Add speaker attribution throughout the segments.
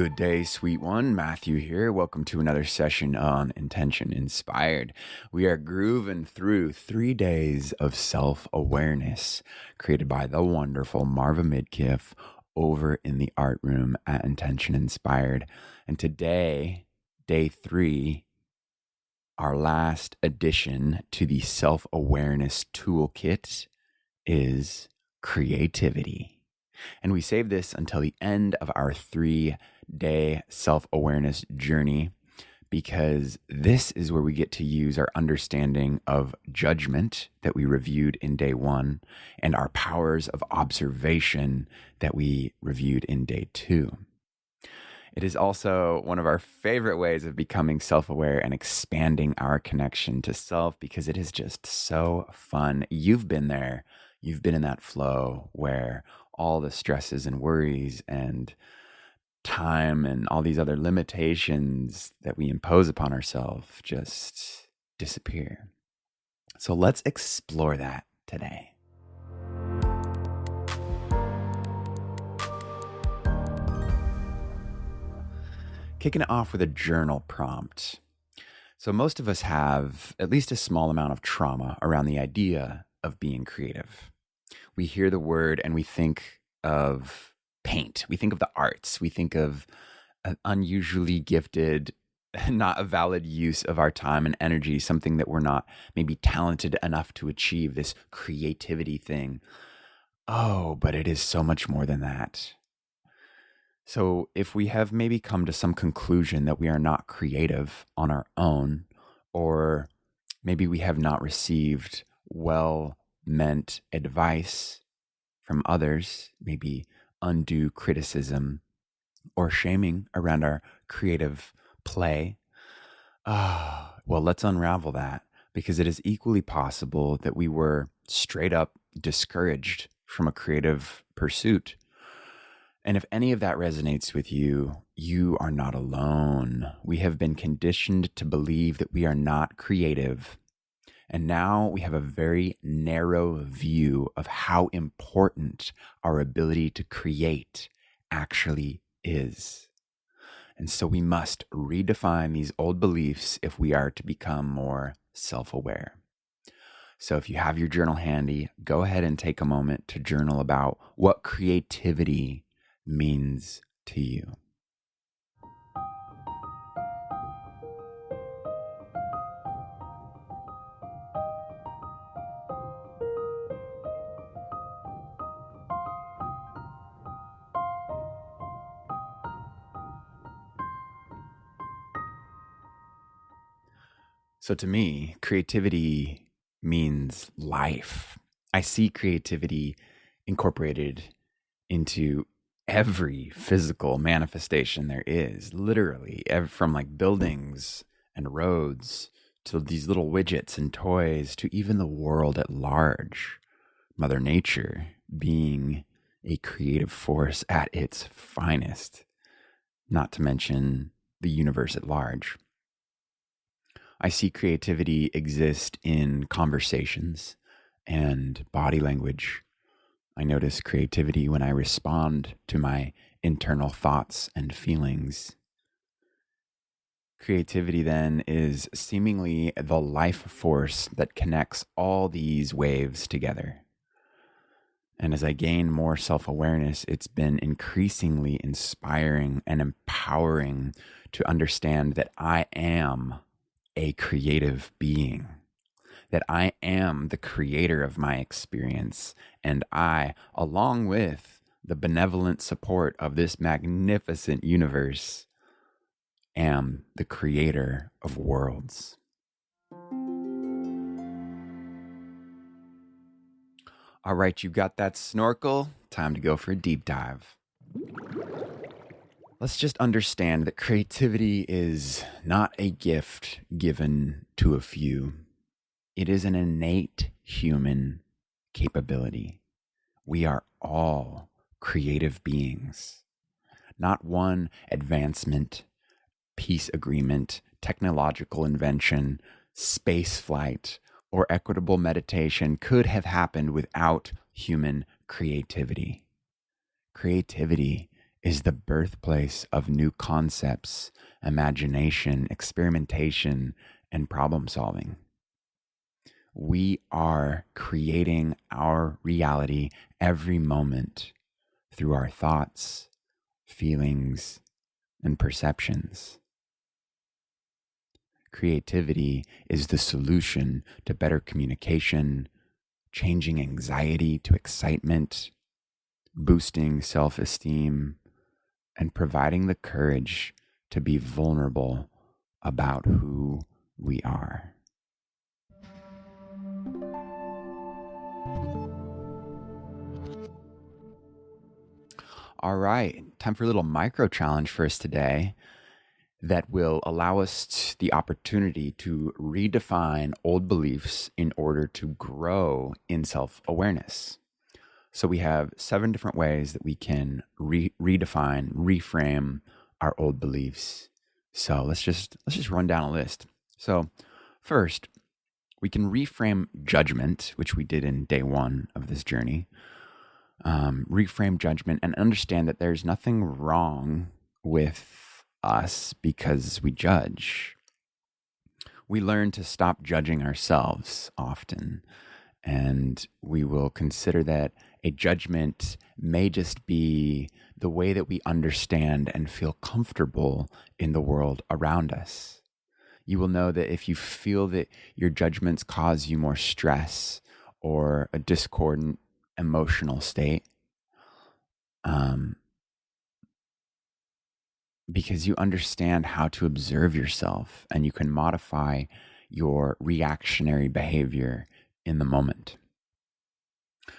Speaker 1: Good day, sweet one. Matthew here. Welcome to another session on Intention Inspired. We are grooving through 3 days of self-awareness created by the wonderful Marva Midkiff over in the art room at Intention Inspired. And today, day 3, our last addition to the self-awareness toolkit is creativity. And we save this until the end of our 3-day self-awareness journey because this is where we get to use our understanding of judgment that we reviewed in day 1 and our powers of observation that we reviewed in day 2. It is also one of our favorite ways of becoming self-aware and expanding our connection to self because it is just so fun. You've been there. You've been in that flow where all the stresses and worries and time and all these other limitations that we impose upon ourselves just disappear. So let's explore that today. Kicking it off with a journal prompt. So most of us have at least a small amount of trauma around the idea of being creative. We hear the word and we think of paint. We think of the arts. We think of an unusually gifted, not a valid use of our time and energy, something that we're not maybe talented enough to achieve, this creativity thing. Oh, but it is so much more than that. So if we have maybe come to some conclusion that we are not creative on our own, or maybe we have not received well-meant advice from others, maybe undue criticism or shaming around our creative play, well, let's unravel that because it is equally possible that we were straight up discouraged from a creative pursuit. And if any of that resonates with you, you are not alone. We have been conditioned to believe that we are not creative. And now we have a very narrow view of how important our ability to create actually is. And so we must redefine these old beliefs if we are to become more self-aware. So if you have your journal handy, go ahead and take a moment to journal about what creativity means to you. So to me, creativity means life. I see creativity incorporated into every physical manifestation there is, literally, from like buildings and roads to these little widgets and toys to even the world at large. Mother Nature being a creative force at its finest, not to mention the universe at large. I see creativity exist in conversations and body language. I notice creativity when I respond to my internal thoughts and feelings. Creativity then is seemingly the life force that connects all these waves together. And as I gain more self-awareness, it's been increasingly inspiring and empowering to understand that I am a creative being, that I am the creator of my experience, and I, along with the benevolent support of this magnificent universe, am the creator of worlds. All right, you got that snorkel? Time to go for a deep dive. Let's just understand that creativity is not a gift given to a few. It is an innate human capability. We are all creative beings. Not one advancement, peace agreement, technological invention, space flight, or equitable meditation could have happened without human creativity. Creativity is the birthplace of new concepts, imagination, experimentation, and problem solving. We are creating our reality every moment through our thoughts, feelings, and perceptions. Creativity is the solution to better communication, changing anxiety to excitement, boosting self-esteem, and providing the courage to be vulnerable about who we are. All right, time for a little micro challenge for us today that will allow us the opportunity to redefine old beliefs in order to grow in self-awareness. So we have 7 different ways that we can redefine, reframe our old beliefs. So let's just run down a list. So first, we can reframe judgment, which we did in day 1 of this journey. Reframe judgment and understand that there's nothing wrong with us because we judge. We learn to stop judging ourselves often, and we will consider that a judgment may just be the way that we understand and feel comfortable in the world around us. You will know that if you feel that your judgments cause you more stress or a discordant emotional state, because you understand how to observe yourself and you can modify your reactionary behavior in the moment.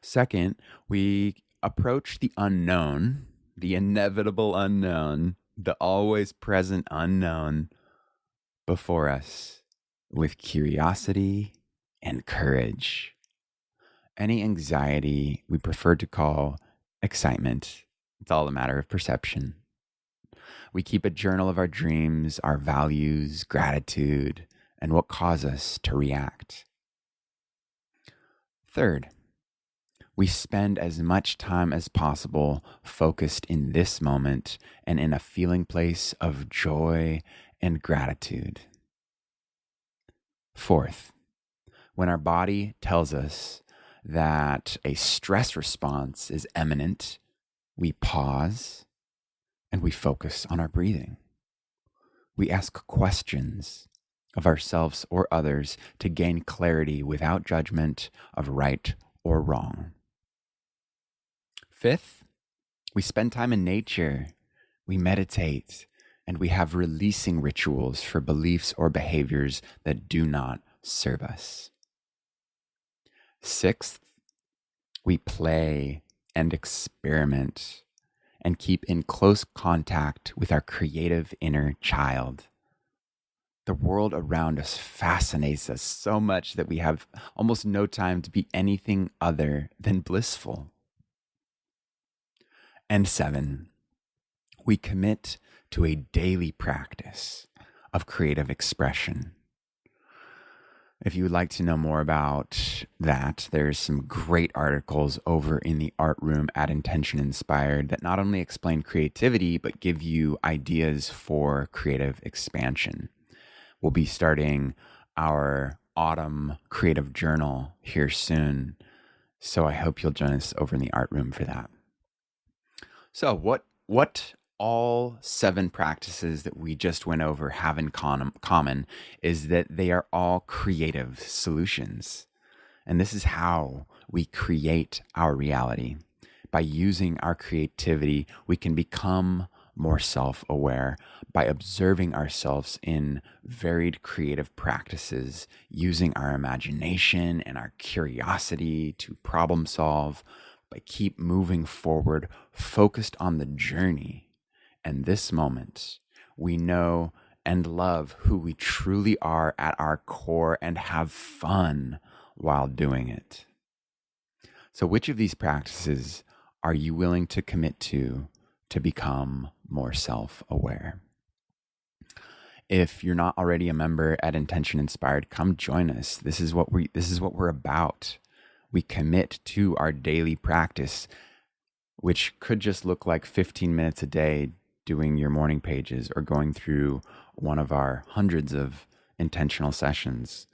Speaker 1: Second, we approach the unknown, the inevitable unknown, the always present unknown before us with curiosity and courage. Any anxiety we prefer to call excitement. It's all a matter of perception. We keep a journal of our dreams, our values, gratitude, and what cause us to react. Third, we spend as much time as possible focused in this moment and in a feeling place of joy and gratitude. Fourth, when our body tells us that a stress response is imminent, we pause and we focus on our breathing. We ask questions of ourselves or others to gain clarity without judgment of right or wrong. Fifth, we spend time in nature, we meditate, and we have releasing rituals for beliefs or behaviors that do not serve us. Sixth, we play and experiment and keep in close contact with our creative inner child. The world around us fascinates us so much that we have almost no time to be anything other than blissful. And 7, we commit to a daily practice of creative expression. If you would like to know more about that, there's some great articles over in the art room at Intention Inspired that not only explain creativity, but give you ideas for creative expansion. We'll be starting our autumn creative journal here soon, so I hope you'll join us over in the art room for that. So what all 7 practices that we just went over have in common is that they are all creative solutions. And this is how we create our reality. By using our creativity, we can become more self-aware by observing ourselves in varied creative practices, using our imagination and our curiosity to problem solve, but keep moving forward, focused on the journey. And this moment, we know and love who we truly are at our core and have fun while doing it. So which of these practices are you willing to commit to become more self-aware? If you're not already a member at Intention Inspired, come join us. This is what we're about. We commit to our daily practice which could just look like 15 minutes a day doing your morning pages or going through one of our hundreds of intentional sessions.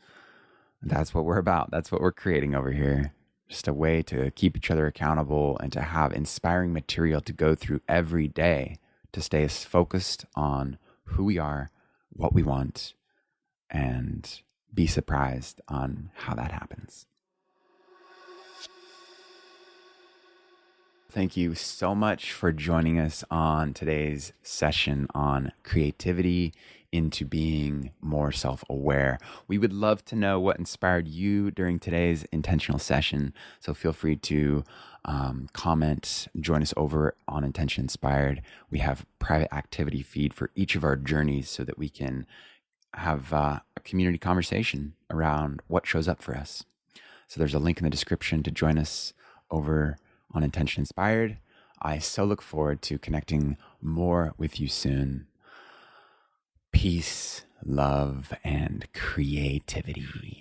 Speaker 1: That's what we're about. That's what we're creating over here. Just a way to keep each other accountable and to have inspiring material to go through every day to stay focused on who we are, what we want, and be surprised on how that happens. Thank you so much for joining us on today's session on creativity into being more self-aware. We would love to know what inspired you during today's intentional session. So feel free to comment, join us over on Intention Inspired. We have private activity feed for each of our journeys so that we can have a community conversation around what shows up for us. So there's a link in the description to join us over on Intention Inspired. I so look forward to connecting more with you soon. Peace, love, and creativity.